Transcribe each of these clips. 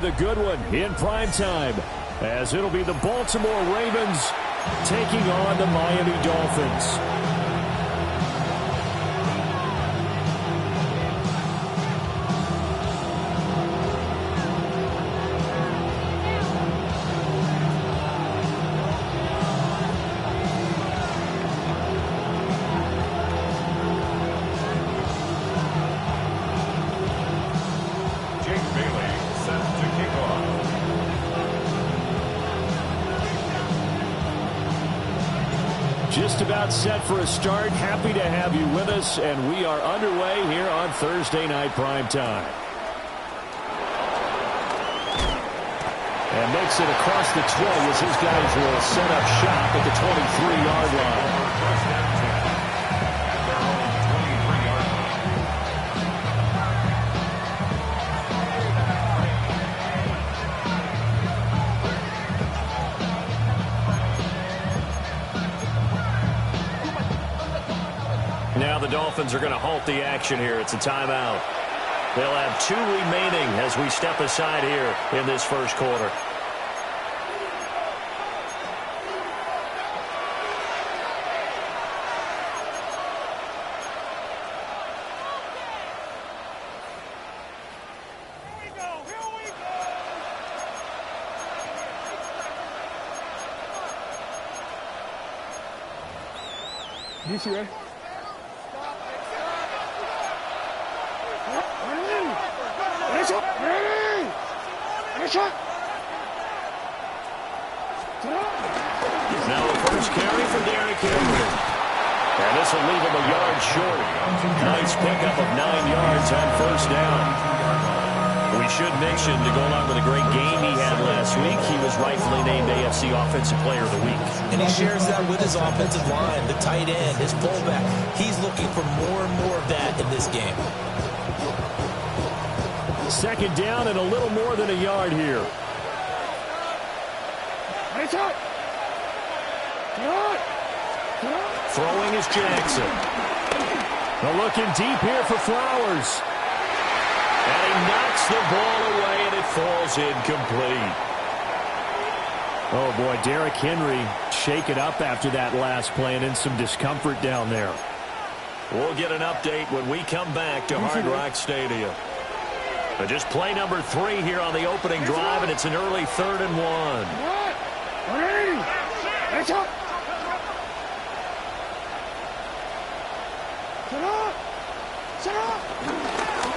The good one in prime time, as it'll be the Baltimore Ravens taking on the Miami Dolphins. Just about set for a start. Happy to have you with us, and we are underway here on Thursday Night Prime Time. And makes it across the 20 as his guys will set up shop at the 23-yard line. Now the Dolphins are going to halt the action here. It's a timeout. They'll have 2 remaining as we step aside here in this first quarter. DC, ready? Now a first carry for Derrick Henry. And this will leave him a yard short. Nice pickup of 9 yards on first down. We should mention, to go along with a great game he had last week, he was rightfully named AFC Offensive Player of the Week. And he shares that with his offensive line, the tight end, his fullback. He's looking for more and more of that in this game. Second down and a little more than a yard here. Throwing is Jackson. Now looking deep here for Flowers. And he knocks the ball away, and it falls incomplete. Oh, boy, Derrick Henry shaken up after that last play and in some discomfort down there. We'll get an update when we come back to Hard Rock Stadium. But just play number 3 here on the opening drive, and it's an early 3rd and 1.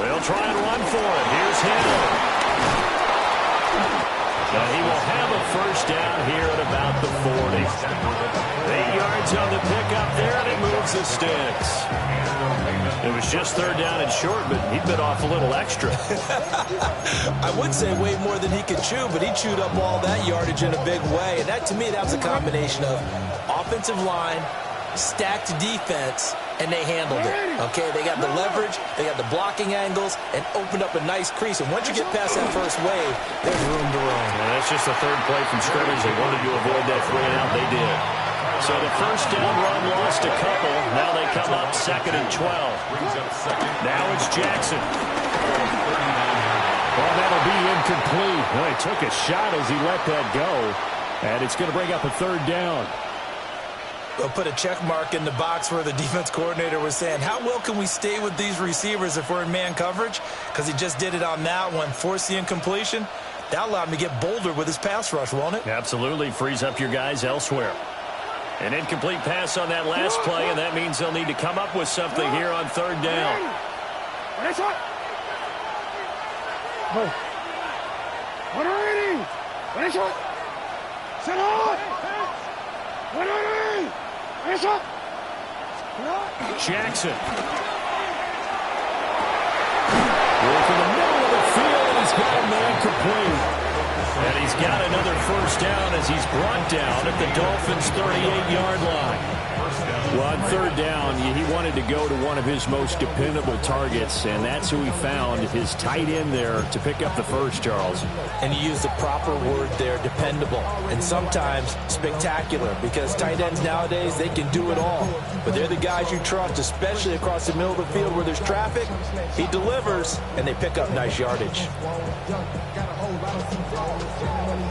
They'll try and run for it. Here's Hill. And he will have a first down here at about the 40. 8 yards on the pickup there, and it moves the sticks. It was just 3rd down and short, but he bit off a little extra. I would say way more than he could chew, but he chewed up all that yardage in a big way. And that, to me, that was a combination of offensive line, stacked defense, and they handled it. Okay, they got the leverage, they got the blocking angles, and opened up a nice crease. And once you get past that first wave, there's room to run. Yeah, that's just the 3rd play from scrimmage. They wanted to avoid that 3 and out. They did. So the first down run lost a couple. Now they come up 2nd and 12. Now it's Jackson. Well, that'll be incomplete. Well, he took a shot as he let that go. And it's going to bring up a 3rd down. They'll put a check mark in the box where the defense coordinator was saying, how well can we stay with these receivers if we're in man coverage? Because he just did it on that one, forced the incompletion. That allowed him to get bolder with his pass rush, won't it? Absolutely. Frees up your guys elsewhere. An incomplete pass on that last play, and that means they'll need to come up with something here on 3rd down. Jackson. Going to the middle of the field, and he's got a man complete. And he's got another first down as he's brought down at the Dolphins' 38-yard line. Well, on 3rd down, he wanted to go to one of his most dependable targets, and that's who he found, his tight end there, to pick up the first, Charles. And you use the proper word there, dependable, and sometimes spectacular, because tight ends nowadays, they can do it all. But they're the guys you trust, especially across the middle of the field where there's traffic. He delivers, and they pick up nice yardage.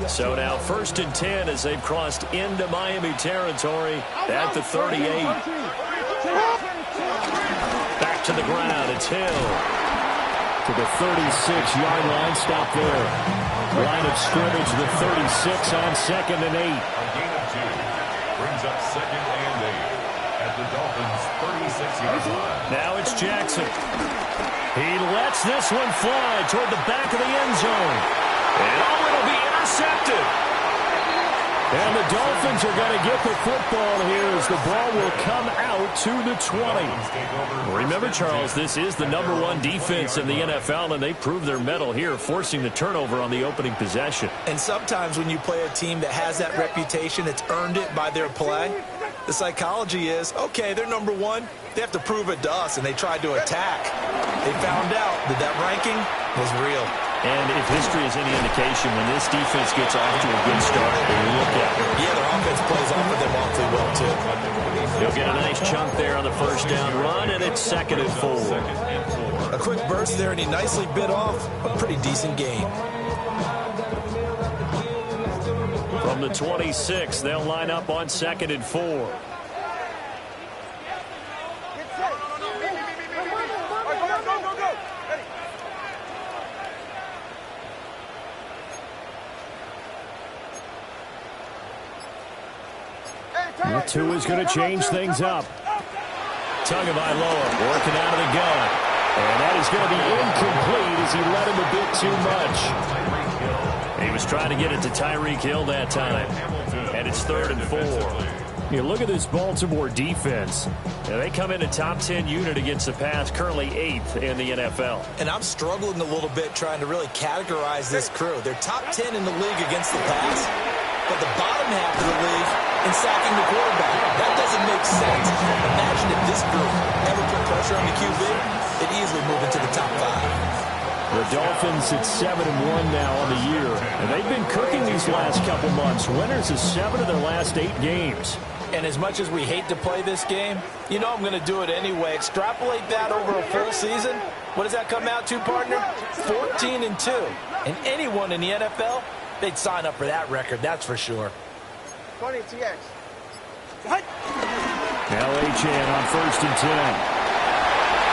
So now 1st and 10 as they've crossed into Miami territory at the 38. Back to the ground. It's Hill. To the 36-yard line. Stop there. Line of scrimmage, the 36 on 2nd and 8. A gain of 2 brings up 2nd and 8 at the Dolphins' 36-yard line. Now it's Jackson. He lets this one fly toward the back of the end zone. And it'll be intercepted. And the Dolphins are going to get the football here as the ball will come out to the 20. Remember, Charles, this is the #1 defense in the NFL, and they prove their mettle here, forcing the turnover on the opening possession. And sometimes when you play a team that has that reputation, it's earned it by their play. The psychology is, okay, they're #1. They have to prove it to us, and they tried to attack. They found out that ranking was real. And if history is any indication, when this defense gets off to a good start, look at it. Yeah, their offense plays off of them awfully well, too. He'll get a nice chunk there on the 1st down run, and it's 2nd and 4. A quick burst there, and he nicely bit off a pretty decent gain. From the 26, they'll line up on 2nd and 4. Two is going to change things up. Tagovailoa working out of the gun. And that is going to be incomplete as he let him a bit too much. He was trying to get it to Tyreek Hill that time. And it's 3rd and 4. You look at this Baltimore defense. They come in a top 10 unit against the pass, currently 8th in the NFL. And I'm struggling a little bit trying to really categorize this crew. They're top 10 in the league against the pass, but the bottom half of the league in sacking the quarterback. That doesn't make sense. Imagine if this group ever put pressure on the QB, it'd easily move into the top 5. The Dolphins at 7-1 now on the year. And they've been cooking these last couple months. Winners of 7 of their last 8 games. And as much as we hate to play this game, you know I'm going to do it anyway. Extrapolate that over a full season. What does that come out to, partner? 14-2. And anyone in the NFL, they'd sign up for that record, that's for sure. 20 TX. Now Achane on 1st and 10.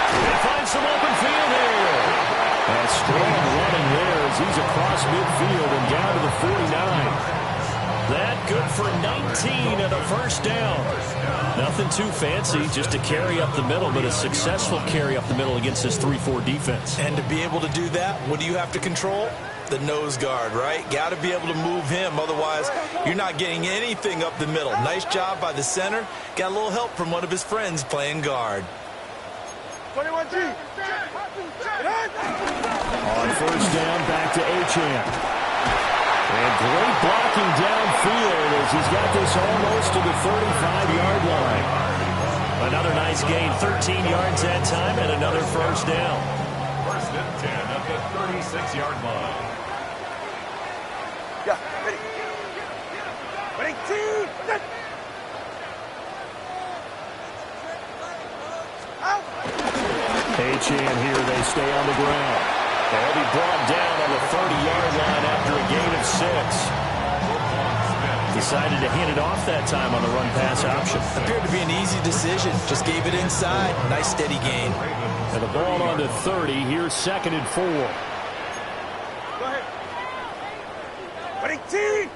They find some open field here. A strong running there as he's across midfield and down to the 49. That good for 19 and a 1st down. Nothing too fancy, just a carry up the middle, but a successful carry up the middle against this 3-4 defense. And to be able to do that, what do you have to control? The nose guard, right? Got to be able to move him. Otherwise, you're not getting anything up the middle. Nice job by the center. Got a little help from one of his friends playing guard. 21G. On 1st down, back to Achane. And great blocking downfield as he's got this almost to the 35-yard line. Another nice gain, 13 yards that time, and another 1st down. 1st and 10 at the 36-yard line. Yeah, ready. Ready, two, set. Out. Achane here, they stay on the ground. They'll be brought down on the 30-yard line after a gain of 6. Decided to hand it off that time on the run-pass option. Appeared to be an easy decision. Just gave it inside. Nice steady gain. And the ball on to 30. Here's 2nd and 4. Go ahead. Ready, team.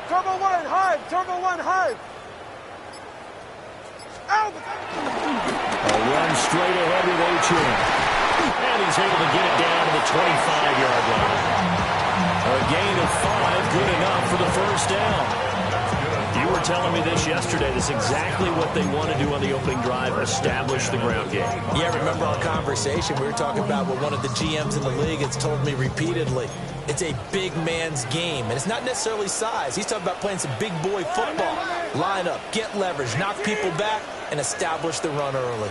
Turbo 1, hive. Turbo 1, hive. Out. A run straight ahead with Achane. And he's able to get it down to the 25-yard line. A gain of 5, good enough for the 1st down. You were telling me this yesterday. This is exactly what they want to do on the opening drive, establish the ground game. Yeah, remember our conversation? We were talking about what one of the GMs in the league has told me repeatedly. It's a big man's game, and it's not necessarily size. He's talking about playing some big boy football. Line up, get leverage, knock people back, and establish the run early.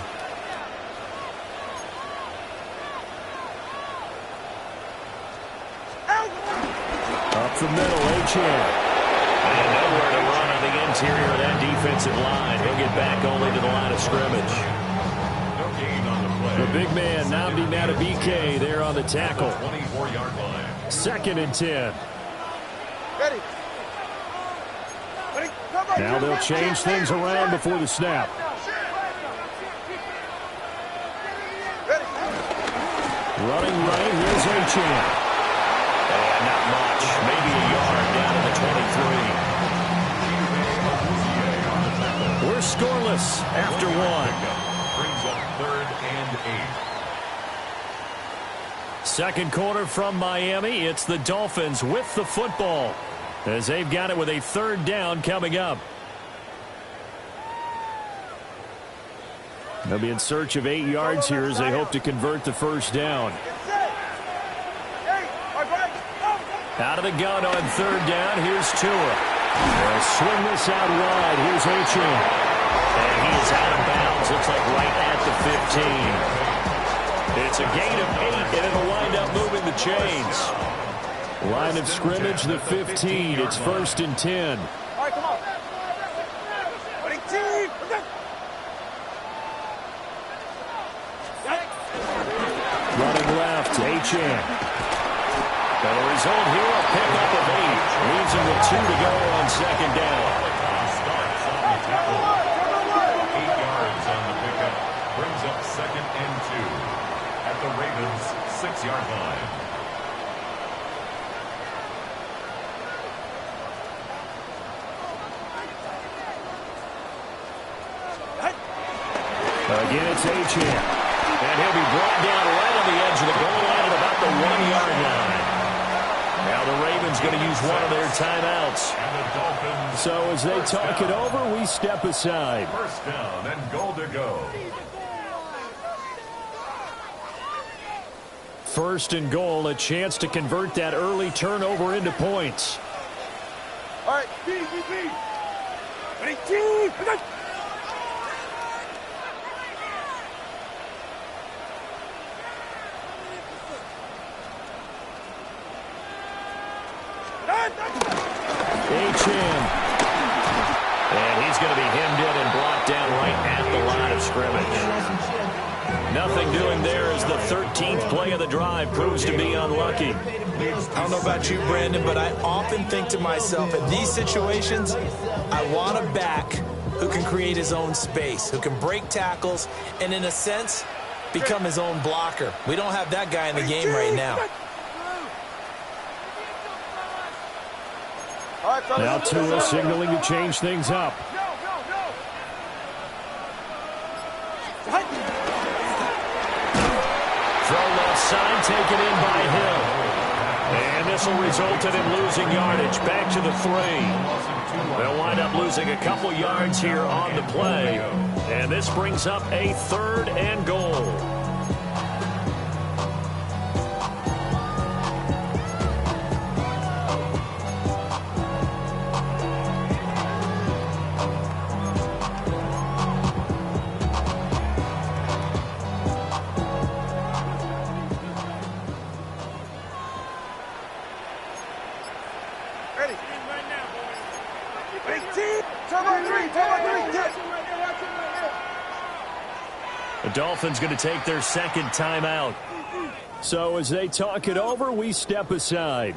Up the middle, Achane. And nowhere to run on the the interior of that defensive line. He'll get back only to the line of scrimmage. No gain on the play. The big man, Nnamdi Madubuike, there on the tackle. 24-yard line. 2nd and 10. Ready. Now they'll change things around before the snap. Running right, here's Achane. And not much, maybe a yard down to the 23. We're scoreless after 1. Brings up 3rd and 8. Second quarter from Miami. It's the Dolphins with the football as they've got it with a 3rd down coming up. They'll be in search of 8 yards here as they hope to convert the 1st down. Out of the gun on 3rd down. Here's Tua. They'll swing this out wide. Here's Achane. And he is out of bounds. Looks like right at the 15. It's a gain of 8, and it'll wind up moving the chains. Line of scrimmage, the 15. It's 1st and 10. All right, come on. Running left, Achane. The result here, a pickup of 8. Leaves him with 2 to go on 2nd down. Starts on the tackle. 8 yards on the pickup. Brings up 2nd and 2. At the Ravens' 6-yard line. Again, it's Achane. And he'll be brought down right on the edge of the goal line at about the 1-yard line. Now the Ravens going to use one of their timeouts. And the Dolphins. So as they talk it over, we step aside. 1st down and goal to go. 1st and goal, a chance to convert that early turnover into points. All right, ready, team. Achane. And he's going to be hemmed in and brought down right at the line of scrimmage. Nothing doing there as the 13th play of the drive proves to be unlucky. I don't know about you, Brandon, but I often think to myself, in these situations, I want a back who can create his own space, who can break tackles, and in a sense, become his own blocker. We don't have that guy in the game right now. Now Tua signaling to change things up. Throw left side, taken in by Hill. And this will result in him losing yardage. Back to the 3. They'll wind up losing a couple yards here on the play. And this brings up a 3rd and goal. The Dolphins going to take their 2nd timeout. So as they talk it over, we step aside.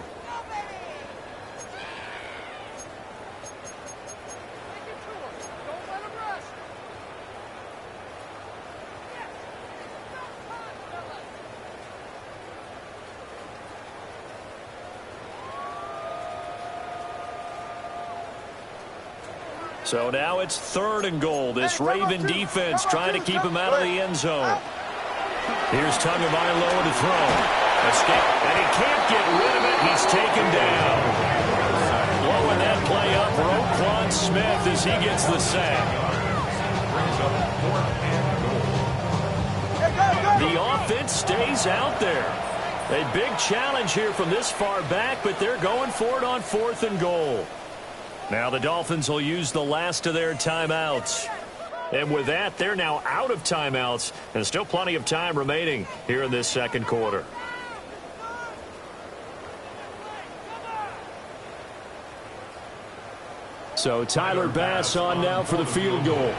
So now it's 3rd and goal. This Raven defense trying to keep him out of the end zone. Here's Tagovailoa to throw. Escape, and he can't get rid of it. He's taken down. Blowing that play up, Roquan Smith as he gets the sack. The offense stays out there. A big challenge here from this far back, but they're going for it on 4th and goal. Now the Dolphins will use the last of their timeouts. And with that, they're now out of timeouts. And still plenty of time remaining here in this 2nd quarter. So Tyler Bass on now for the field goal.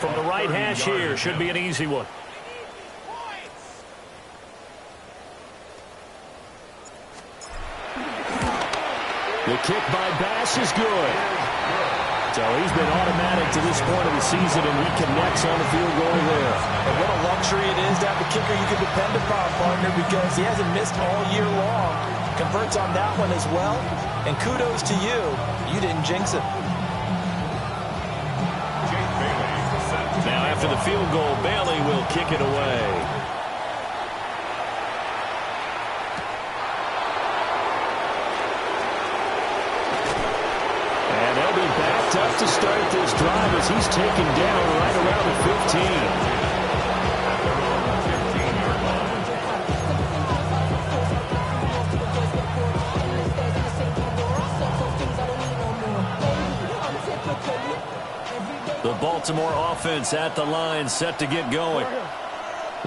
From the right hash here, should be an easy one. The kick by Bass is good. So he's been automatic to this point of the season, and he connects on the field goal there. And what a luxury it is to have a kicker you can depend upon, partner, because he hasn't missed all year long. Converts on that one as well. And kudos to you. You didn't jinx it. Now after the field goal, Bailey will kick it away. And they'll be backed up to start this drive as he's taken down right around the 15. The Baltimore offense at the line, set to get going.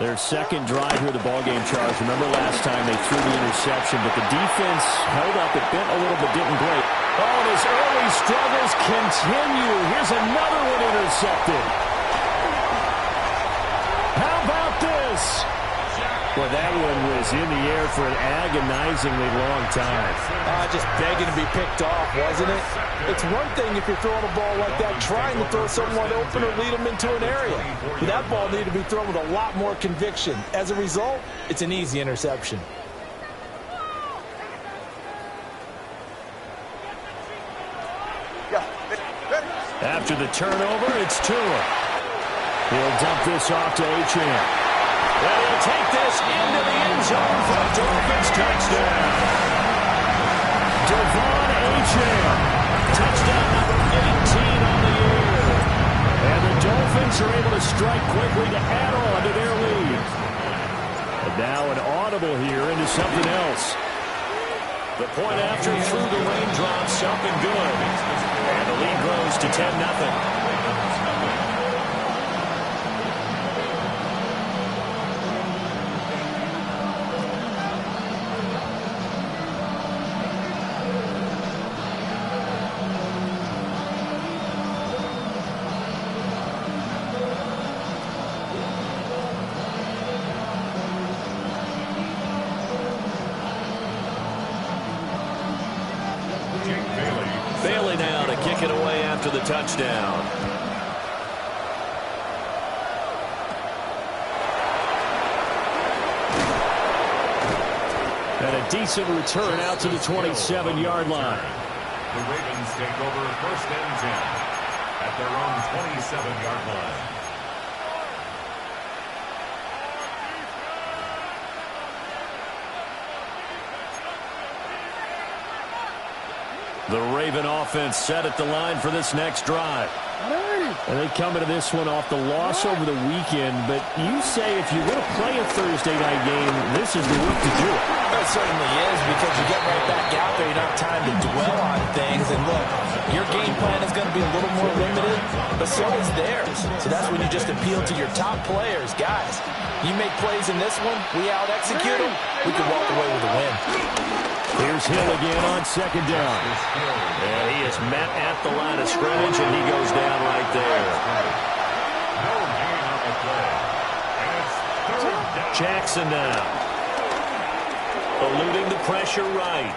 Their second drive here, the ballgame charge. Remember last time they threw the interception, but the defense held up. It bent a little but didn't break. Oh, and his early struggles continue. Here's another one intercepted. How about this? Well, that one was in the air for an agonizingly long time. Just begging to be picked off, wasn't it? It's one thing if you're throwing a ball like that, trying to throw someone open or lead them into an area. But that ball needed to be thrown with a lot more conviction. As a result, it's an easy interception. After the turnover, it's Tua. He'll dump this off to Achane. And he'll take this into the end zone for a Dolphins touchdown. Devon Achane. Touchdown number 18 on the year. And the Dolphins are able to strike quickly to add on to their lead. And now an audible here into something else. The point after through the raindrops up and good. And the lead grows to 10-0. Bailey now to kick it away after the touchdown. And a decent return out to the 27-yard line. The Ravens take over 1st and 10 at their own 27-yard line. The Raven offense set at the line for this next drive. And they come into this one off the loss over the weekend, but you say if you want to play a Thursday night game, this is the week to do it. It certainly is, because you get right back out there. You don't have time to dwell on things. And look, your game plan is going to be a little more limited, but so is theirs. So that's when you just appeal to your top players. Guys, you make plays in this one, we out-execute them, we can walk away with a win. Here's Hill again on 2nd down. And he is met at the line of scrimmage, and he goes down right there. No gain on the play. And it's 3rd down. Jackson now. Eluding the pressure right.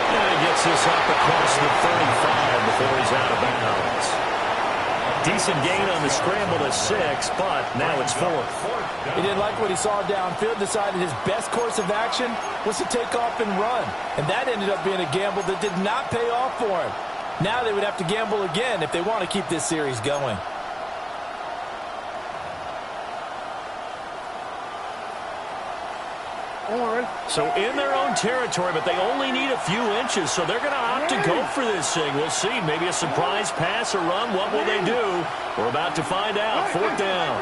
And he gets this up across the 35 before he's out of bounds. Decent gain on the scramble to 6, but now it's 4th. He didn't like what he saw downfield, decided his best course of action was to take off and run. And that ended up being a gamble that did not pay off for him. Now they would have to gamble again if they want to keep this series going. So in their own territory, but they only need a few inches, so they're going to opt to go for this thing. We'll see. Maybe a surprise pass or run. What will they do? We're about to find out. 4th down.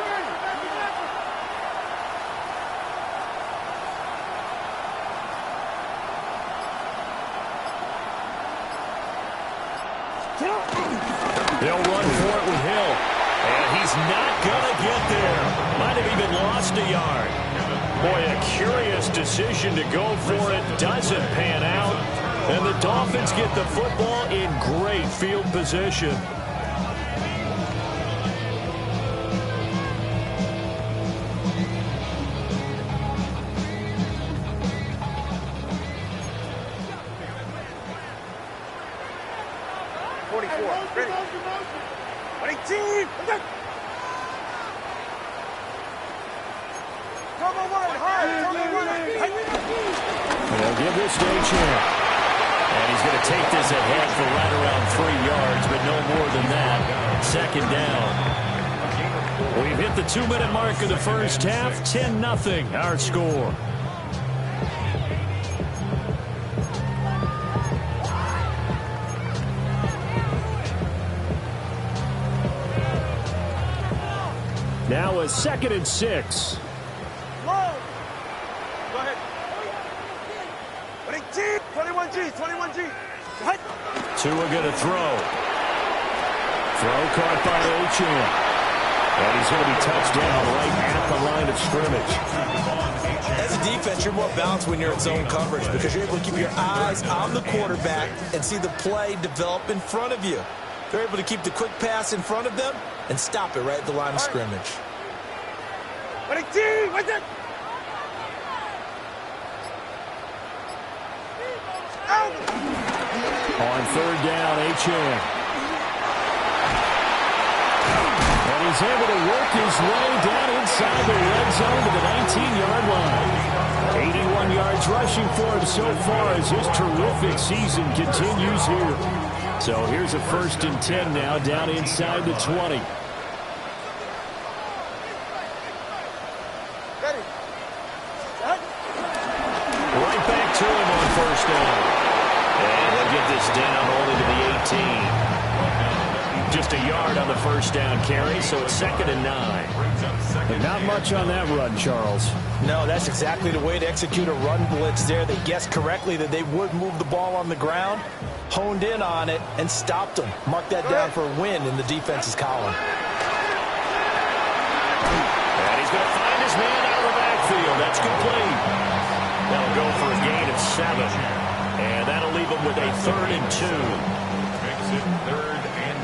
They'll run for it with Hill. And he's not going to get there. Might have even lost a yard. Boy, a curious decision to go for it. Doesn't pan out. And the Dolphins get the football in great field position. They'll give this to Champ. And he's going to take this ahead for right around 3 yards, but no more than that. Second down. We've hit the 2-minute mark of the first half. 10-0 our score. Now a 2nd and 6. Go ahead. 21G, 21G. Tua going to throw. Throw caught by Ochan. And he's going to be touched down right at the line of scrimmage. As a defense, you're more balanced when you're in zone coverage because you're able to keep your eyes on the quarterback and see the play develop in front of you. They're able to keep the quick pass in front of them and stop it right at the line of scrimmage. On 3rd down, Ochan. And he's able to work his way down inside the red zone to the 19-yard line. 81 yards rushing for him so far as his terrific season continues here. So here's a 1st and 10 now down inside the 20. Right back to him on 1st down. And they'll get this down only to the 18. Just a yard on the 1st down carry, so it's 2nd and 9. But not much on that run, Charles. No, that's exactly the way to execute a run blitz there. They guessed correctly that they would move the ball on the ground, honed in on it, and stopped them. Mark that down for a win in the defense's column. And he's going to find his man out of the backfield. That's complete. That'll go for a gain of 7. And that'll leave them with a 3rd and 2. Makes it 3rd and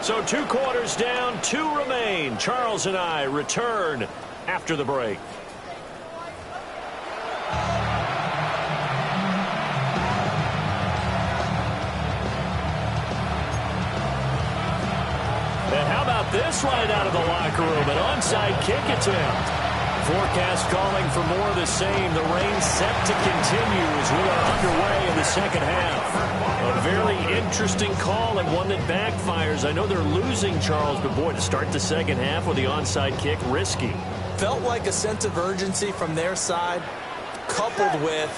2. So 2 quarters down, 2 remain. Charles and I return after the break. And how about this right out of the locker room? An onside kick attempt. Forecast calling for more of the same. The rain set to continue as we are underway in the 2nd half. A very interesting call and one that backfires. I know they're losing, Charles, but boy, to start the 2nd half with the onside kick, risky. Felt like a sense of urgency from their side, coupled with,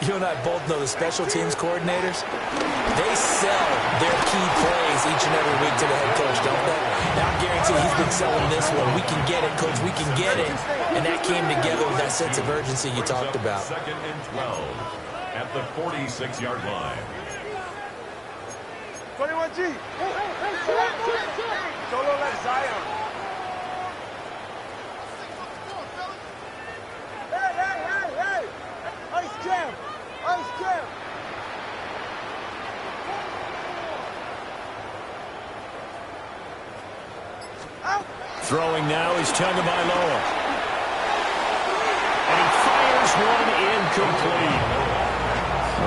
you and I both know the special teams coordinators, they sell their key plays each and every week to the head coach, don't they? Now I guarantee he's been selling this one. We can get it, coach, we can get it. And that came together with that sense of urgency you talked about. 2nd and 12 at the 46-yard line. 21G. Solo left Zion. Hey. Ice jam. Throwing now is Tagovailoa. And he fires one incomplete.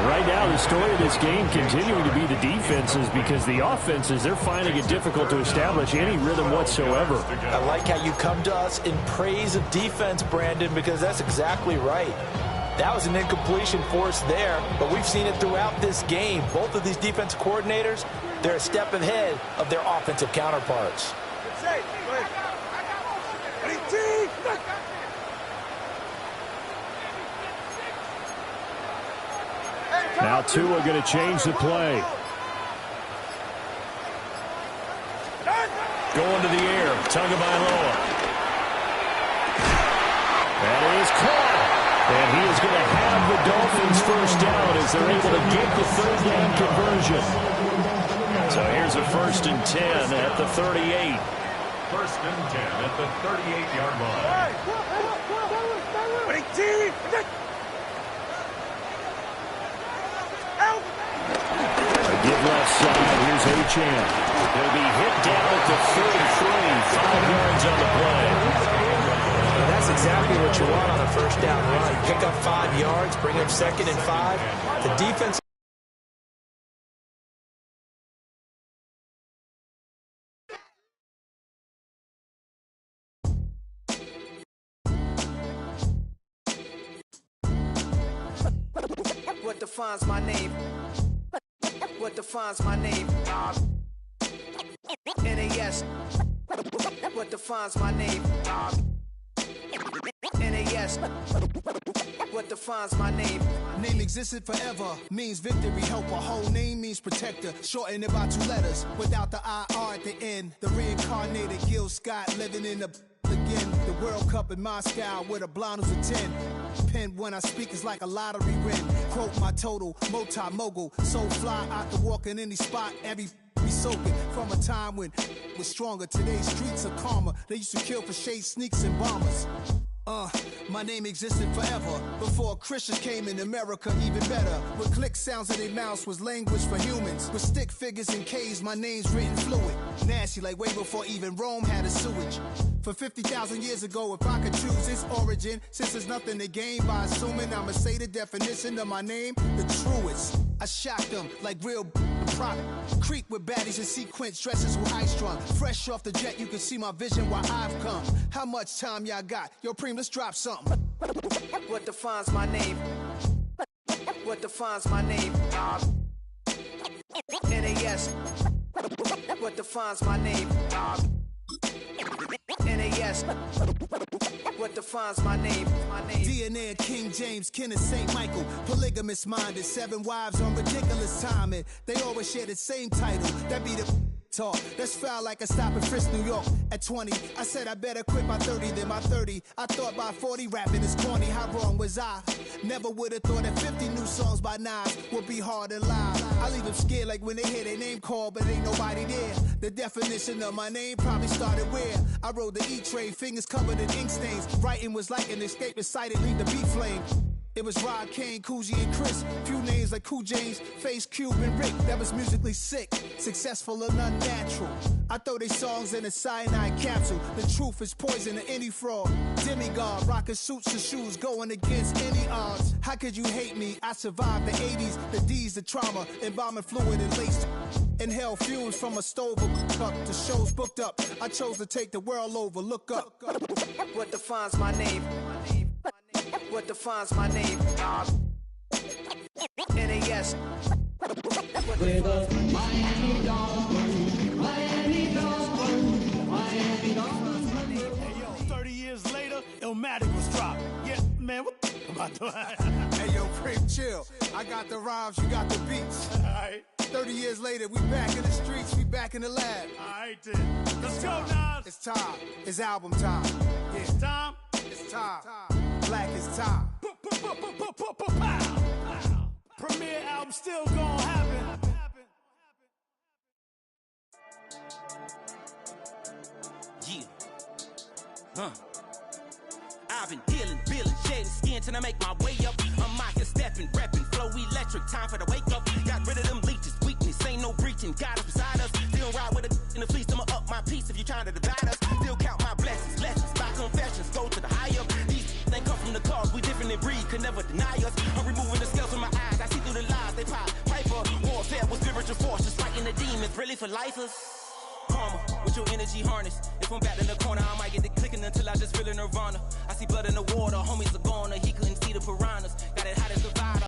Right now, the story of this game continuing to be the defenses because the offenses, they're finding it difficult to establish any rhythm whatsoever. I like how you come to us in praise of defense, Brandon, because that's exactly right. That was an incompletion force there, but we've seen it throughout this game. Both of these defensive coordinators, they're a step ahead of their offensive counterparts. Now Tua going to change the play. Going to the air, Tagovailoa. That is caught. And he is going to have the Dolphins first down as they're able to get the 3rd down conversion. So here's a 1st and 10 at the 38. 1st and 10 at the 38-yard line. Give left side. Here's Achane. He'll be hit down at the 33. 5 yards on the play. That's exactly what you want on a first down run. Pick up 5 yards, bring up 2nd and 5. The defense. What defines my name? What defines my name? NAS. What defines my name? NAS. What defines my name? Name existed forever, means victory, helper. Whole name means protector, shorten it by 2 letters, without the IR at the end. The reincarnated Gil Scott living in the again. The World Cup in Moscow with a blonde who's a 10. Pen when I speak is like a lottery win. Quote my total, multi-mogul. So fly, I can walk in any spot, every be soaking. From a time when was stronger, today's streets are calmer. They used to kill for shade sneaks and bombers. My name existed forever. Before Christians came in America, even better. With click sounds in their mouths was language for humans. With stick figures and K's, my name's written fluid. Nasty like way before even Rome had a sewage. For 50,000 years ago, if I could choose its origin, since there's nothing to gain by assuming I'ma say the definition of my name, the truest. I shocked them like real product. Creep with baddies in sequence, dresses with high strung. Fresh off the jet, you can see my vision where I've come. How much time y'all got? Yo, Preem, let's drop something. What defines my name? What defines my name? NAS. What defines my name? NAS. What defines my name? DNA of King James, kin of St. Michael. Polygamous minded, 7 wives on ridiculous timing. They always share the same title. That be the talk. That's foul like a stop in Frisk, New York. At 20, I said I better quit by 30 than by 30. I thought by 40 rapping is corny. How wrong was I? Never would have thought that 50 new songs by Nas would be hard and live. I leave them scared like when they hear their name called, but ain't nobody there. The definition of my name probably started where I rode the E-train, fingers covered in ink stains. Writing was like an escape inside leave the beat flame. It was Rod, Kane, Coogee, and Chris. Few names like Cool James, Face, Cube, and Rick. That was musically sick, successful and unnatural. I throw these songs in a cyanide capsule. The truth is poison to any fraud. Demigod, rocking suits and shoes, going against any odds. How could you hate me? I survived the 80s, the D's, the trauma, embalming fluid and laced. Inhale fumes from a stove up to shows booked up. I chose to take the world over. Look up. What defines my name? What defines my name? NAS. With us, Miami Dolphins, Miami Dolphins, Miami Dolphins. Hey, yo, 30 years later, Illmatic was dropped. Yeah, man, what about that? Hey, yo, Preem, chill. I got the rhymes, you got the beats. All right. 30 years later, we back in the streets, we back in the lab. All right, then. Let's go, Nas. It's time. It's album time. Yeah. It's time. It's time. Black is time. Premiere album still gonna happen. Yeah. I've been dealing, billing, shedding skin till I make my way up. I'm out here stepping, repping, flow electric, time for the wake up. Got rid of them leeches, weakness, ain't no breaching. God is beside us. Still ride with a in the fleece, I'ma up my piece if you're trying to divide us. Still count my blessings, lessons, my confessions, go to the higher. These they come from the cause, we different in breed, could never deny us. I'm removing the scales from my eyes, I see through the lies they pop. Piper, warfare with spiritual force, just fighting the demons, really for lifers. Karma, with your energy harness. If I'm back in the corner, I might get the clicking until I just feel a nirvana. I see blood in the water, homies are gonna heal.